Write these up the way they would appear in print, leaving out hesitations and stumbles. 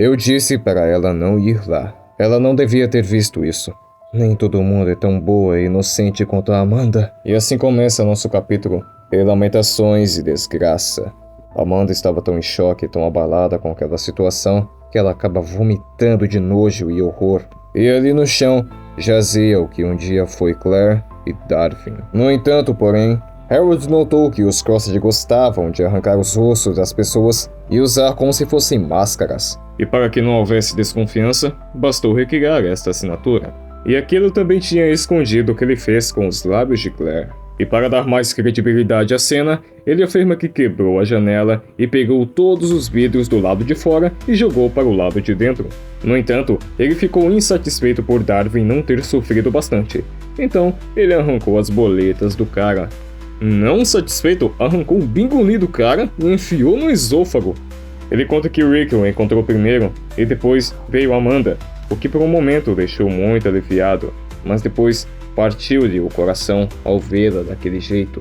Eu disse para ela não ir lá. Ela não devia ter visto isso. Nem todo mundo é tão boa e inocente quanto a Amanda. E assim começa nosso capítulo de lamentações e desgraça. Amanda estava tão em choque, tão abalada com aquela situação, que ela acaba vomitando de nojo e horror. E ali no chão jazia o que um dia foi Claire e Darwin. No entanto, porém, Harold notou que os Crossed gostavam de arrancar os rostos das pessoas e usar como se fossem máscaras. E para que não houvesse desconfiança, bastou recriar esta assinatura. E aquilo também tinha escondido o que ele fez com os lábios de Claire. E para dar mais credibilidade à cena, ele afirma que quebrou a janela e pegou todos os vidros do lado de fora e jogou para o lado de dentro. No entanto, ele ficou insatisfeito por Darwin não ter sofrido bastante. Então, ele arrancou as boletas do cara. Não satisfeito, arrancou um bingolim do cara e enfiou no esôfago. Ele conta que Rick o encontrou primeiro e depois veio Amanda, o que por um momento o deixou muito aliviado, mas depois partiu-lhe o coração ao vê-la daquele jeito.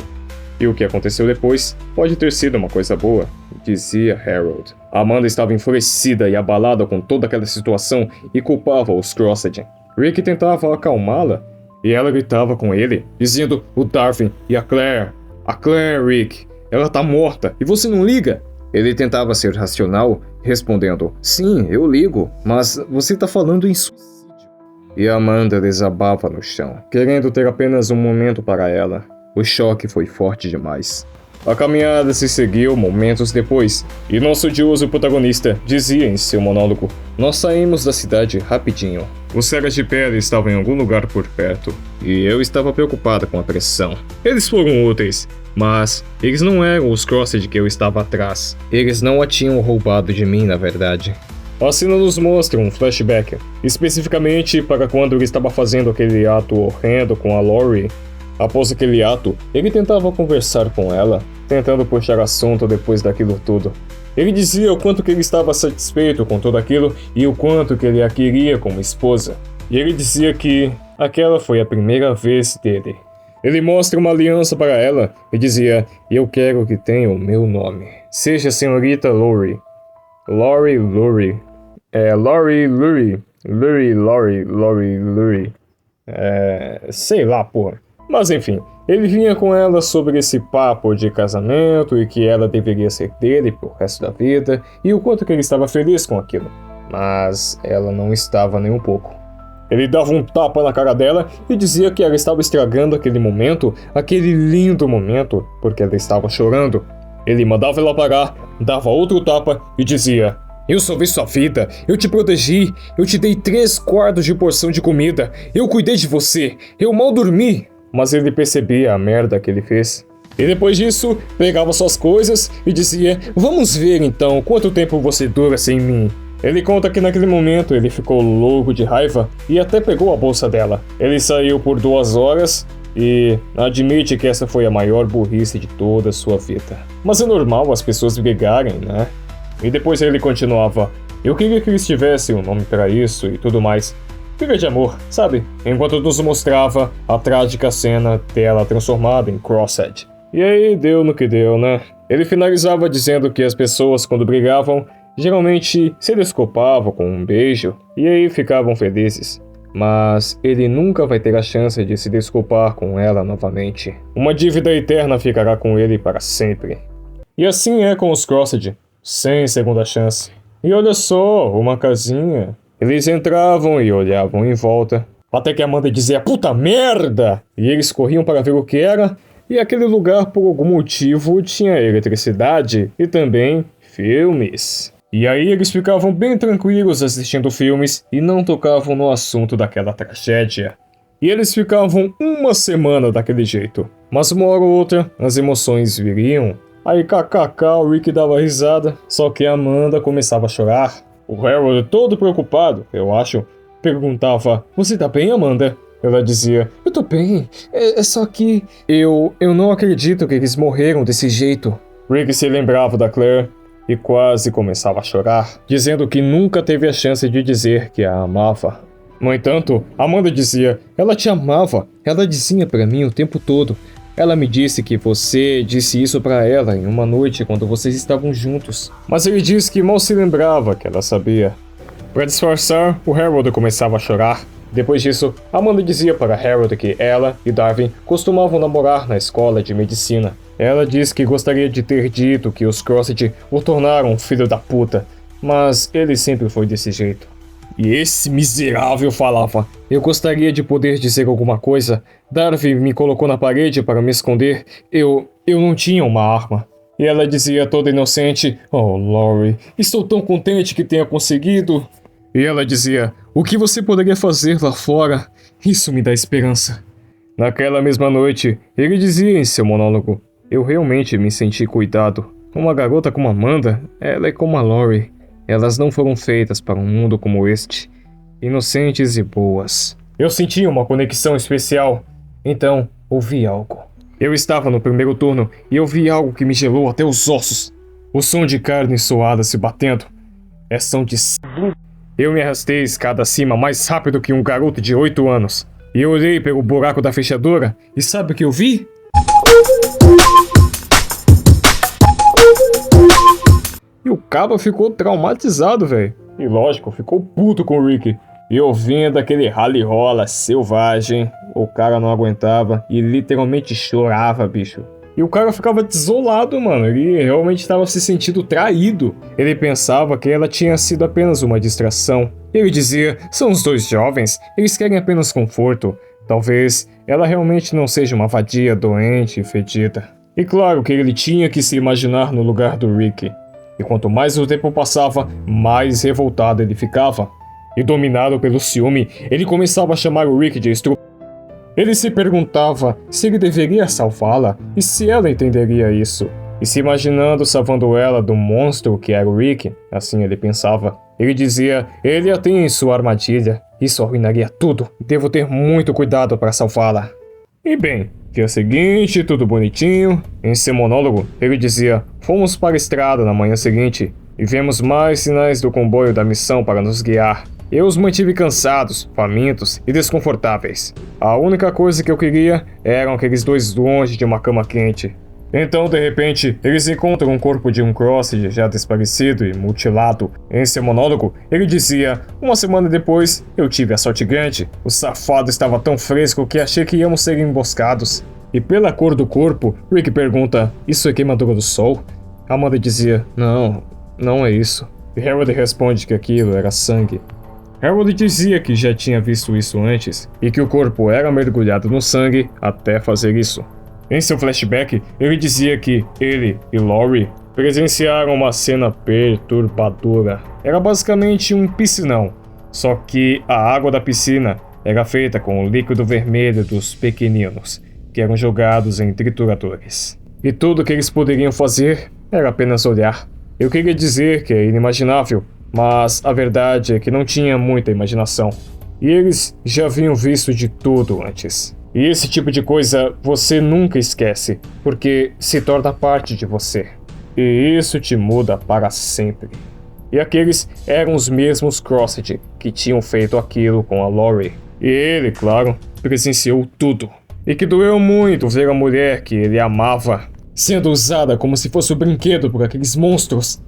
E o que aconteceu depois pode ter sido uma coisa boa, dizia Harold. Amanda estava enfurecida e abalada com toda aquela situação e culpava os Crossed. Rick tentava acalmá-la e ela gritava com ele, dizendo o Darwin e a Claire. A Claire, Rick, ela tá morta e você não liga? Ele tentava ser racional, respondendo, sim, eu ligo, mas você tá falando em suicídio. E Amanda desabava no chão, querendo ter apenas um momento para ela. O choque foi forte demais. A caminhada se seguiu momentos depois, e nosso odioso protagonista dizia em seu monólogo, nós saímos da cidade rapidinho. Os cegas de pele estavam em algum lugar por perto, e eu estava preocupada com a pressão. Eles foram úteis, mas eles não eram os Crossed que eu estava atrás. Eles não a tinham roubado de mim, na verdade. A cena nos mostra um flashback, especificamente para quando ele estava fazendo aquele ato horrendo com a Lori. Após aquele ato, ele tentava conversar com ela, tentando puxar assunto depois daquilo tudo. Ele dizia o quanto que ele estava satisfeito com tudo aquilo e o quanto que ele a queria como esposa. E ele dizia que aquela foi a primeira vez dele. Ele mostra uma aliança para ela e dizia, eu quero que tenha o meu nome. Seja a senhorita Lori. Lori. Sei lá, porra. Mas enfim, ele vinha com ela sobre esse papo de casamento e que ela deveria ser dele pro resto da vida e o quanto que ele estava feliz com aquilo. Mas ela não estava nem um pouco. Ele dava um tapa na cara dela e dizia que ela estava estragando aquele momento, aquele lindo momento, porque ela estava chorando. Ele mandava ela parar, dava outro tapa e dizia, eu salvei sua vida, eu te protegi, eu te dei 3 quartos de porção de comida, eu cuidei de você, eu mal dormi. Mas ele percebia a merda que ele fez. E depois disso, pegava suas coisas e dizia, vamos ver então quanto tempo você dura sem mim. Ele conta que naquele momento ele ficou louco de raiva e até pegou a bolsa dela. Ele saiu por 2 horas e admite que essa foi a maior burrice de toda a sua vida. Mas é normal as pessoas brigarem, né? E depois ele continuava, eu queria que eles tivessem um nome para isso e tudo mais. Filha de amor, sabe? Enquanto nos mostrava a trágica cena dela transformada em Crossed. E aí deu no que deu, né? Ele finalizava dizendo que as pessoas quando brigavam, geralmente se desculpavam com um beijo e aí ficavam felizes. Mas ele nunca vai ter a chance de se desculpar com ela novamente. Uma dívida eterna ficará com ele para sempre. E assim é com os Crossed, sem segunda chance. E olha só, uma casinha. Eles entravam e olhavam em volta, até que Amanda dizia, puta merda! E eles corriam para ver o que era, e aquele lugar por algum motivo tinha eletricidade e também filmes. E aí eles ficavam bem tranquilos assistindo filmes e não tocavam no assunto daquela tragédia. E eles ficavam 1 semana daquele jeito, mas uma hora ou outra as emoções viriam. Aí kkk, o Rick dava risada, só que a Amanda começava a chorar. O Harold, todo preocupado, eu acho, perguntava, você tá bem, Amanda? Ela dizia, eu tô bem, é só que... Eu não acredito que eles morreram desse jeito. Rick se lembrava da Claire e quase começava a chorar, dizendo que nunca teve a chance de dizer que a amava. No entanto, Amanda dizia, ela te amava, ela dizia pra mim o tempo todo. Ela me disse que você disse isso pra ela em uma noite quando vocês estavam juntos. Mas ele disse que mal se lembrava que ela sabia. Para disfarçar, o Harold começava a chorar. Depois disso, Amanda dizia para Harold que ela e Darwin costumavam namorar na escola de medicina. Ela disse que gostaria de ter dito que os Crossed o tornaram um filho da puta, mas ele sempre foi desse jeito. E esse miserável falava: eu gostaria de poder dizer alguma coisa. Darwin me colocou na parede para me esconder. Eu não tinha uma arma. E ela dizia toda inocente: oh, Laurie, estou tão contente que tenha conseguido. E ela dizia: o que você poderia fazer lá fora? Isso me dá esperança. Naquela mesma noite, ele dizia em seu monólogo: eu realmente me senti cuidado. Uma garota como Amanda, ela é como a Laurie. Elas não foram feitas para um mundo como este, inocentes e boas. Eu senti uma conexão especial. Então, ouvi algo. Eu estava no primeiro turno e ouvi algo que me gelou até os ossos. O som de carne suada se batendo. É som de sangue. Eu me arrastei a escada acima mais rápido que um garoto de 8 anos. E eu olhei pelo buraco da fechadura e sabe o que eu vi? E o cabo ficou traumatizado, velho. E lógico, ficou puto com o Rick. E ouvindo aquele rally-rola selvagem, o cara não aguentava e literalmente chorava, bicho. E o cara ficava desolado, mano. Ele realmente estava se sentindo traído. Ele pensava que ela tinha sido apenas uma distração. Ele dizia: são os dois jovens, eles querem apenas conforto. Talvez ela realmente não seja uma vadia doente e fedida. E claro que ele tinha que se imaginar no lugar do Rick. E quanto mais o tempo passava, mais revoltado ele ficava. E dominado pelo ciúme, ele começava a chamar o Rick de estúpido. Ele se perguntava se ele deveria salvá-la e se ela entenderia isso. E se imaginando salvando ela do monstro que era o Rick, assim ele pensava. Ele dizia: ele a tem em sua armadilha, isso arruinaria tudo. Devo ter muito cuidado para salvá-la. E bem, dia seguinte, tudo bonitinho. Em seu monólogo, ele dizia: fomos para a estrada na manhã seguinte e vemos mais sinais do comboio da missão para nos guiar. Eu os mantive cansados, famintos e desconfortáveis. A única coisa que eu queria eram aqueles dois longe de uma cama quente. Então, de repente, eles encontram o corpo de um Crossed já desaparecido e mutilado. Em seu monólogo, ele dizia: uma semana depois, eu tive a sorte grande. O safado estava tão fresco que achei que íamos ser emboscados. E pela cor do corpo, Rick pergunta: isso é queimadura do sol? Amanda dizia: não é isso. E Harold responde que aquilo era sangue. Harold dizia que já tinha visto isso antes e que o corpo era mergulhado no sangue até fazer isso. Em seu flashback, ele dizia que ele e Laurie presenciaram uma cena perturbadora. Era basicamente um piscinão, só que a água da piscina era feita com o líquido vermelho dos pequeninos, que eram jogados em trituradores. E tudo que eles poderiam fazer era apenas olhar. Eu queria dizer que é inimaginável, mas a verdade é que não tinha muita imaginação. E eles já haviam visto de tudo antes. E esse tipo de coisa você nunca esquece, porque se torna parte de você. E isso te muda para sempre. E aqueles eram os mesmos Crossed que tinham feito aquilo com a Laurie. E ele, claro, presenciou tudo. E que doeu muito ver a mulher que ele amava sendo usada como se fosse um brinquedo por aqueles monstros.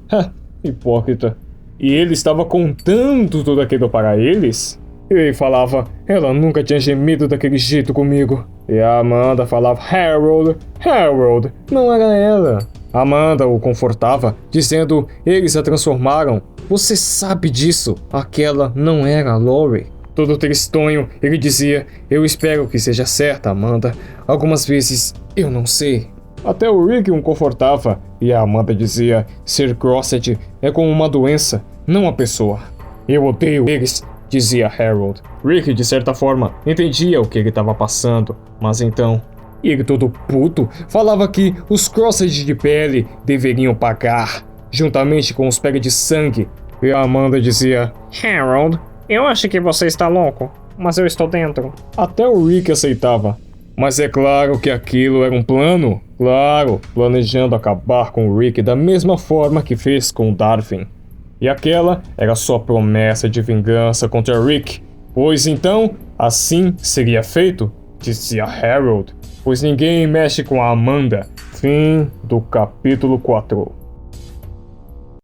Hipócrita. E ele estava contando tudo aquilo para eles? E ele falava: ela nunca tinha gemido daquele jeito comigo. E a Amanda falava: Harold, não era ela. Amanda o confortava, dizendo: eles a transformaram. Você sabe disso. Aquela não era a Laurie. Todo tristonho, ele dizia: eu espero que seja certa, Amanda. Algumas vezes eu não sei. Até o Rick o confortava, e a Amanda dizia: ser Crossed é como uma doença, não uma pessoa. Eu odeio eles, dizia Harold. Rick, de certa forma, entendia o que ele estava passando, mas então... ele todo puto falava que os Crossed de pele deveriam pagar, juntamente com os pega de sangue. E a Amanda dizia: Harold, eu acho que você está louco, mas eu estou dentro. Até o Rick aceitava. Mas é claro que aquilo era um plano. Claro, planejando acabar com o Rick da mesma forma que fez com o Darwin. E aquela era sua promessa de vingança contra Rick. Pois então, assim seria feito, dizia Harold. Pois ninguém mexe com a Amanda. Fim do capítulo 4.